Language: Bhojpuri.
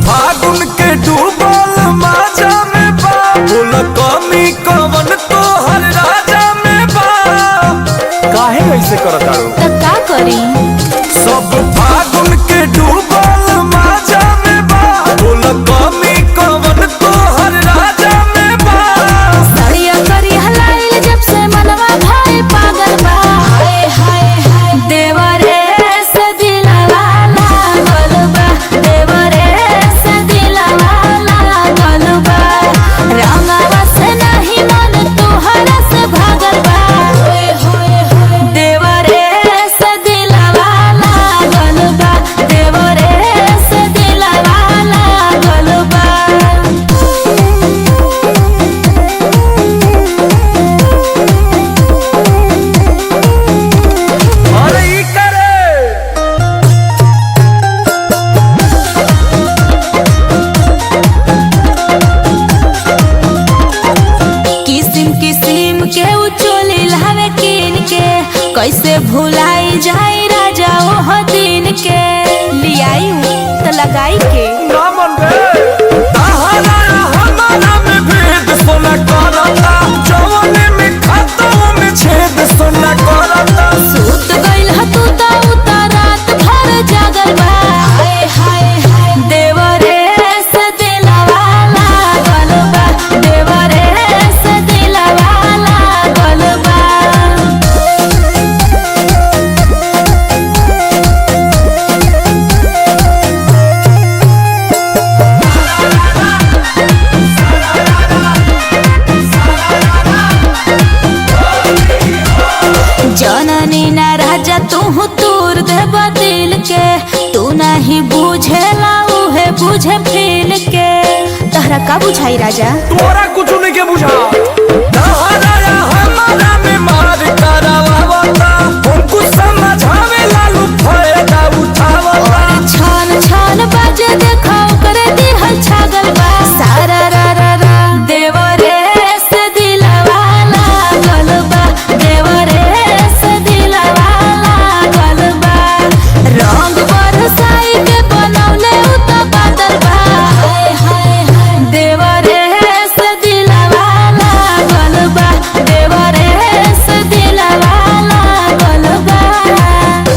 फागुन के डूबल माजा में बा, बोल कमी कवन तो हर राजा में बा। काहे ऐसे करत आरो? त का करी? सब फागुन के डूबल माजा में बा, बोल कमी कवन तो हर राजा में बा। सड़िया करी हलाइल जब से मनवा भाई पागल बा। हाय हाय हाय देवरे से दिलवा लागल बा, देवरे से दिलवा लागल बा। रंगवा से नहीं मन तुहरा से भागल बा। होय होय होय देवरे से दिलवा लागल बा, देवरे से दिलवा लागल बा। अरे ई करे किसिम किसिम के उचोली लावे किन के, कैसे भुलाई जाई राजा ओह दिन के। लियाई त लगाई के ना मन बे ताहरा हमारा में भेद सोना करता, जवानी में खाता में छेद सोना करता। सूत गइल ह तू त उता रात भर जागल बा। हाय हाय हाय देवरे से दिलवा लागल बा, देवरे से दिलवा लागल बा। जननी ना राजा तू तूर देब दिल के, तू नहीं बुझेला उहे बुझे फील के। तहरा का बुझाई राजा? तोरा कुछ नहीं के बुझा।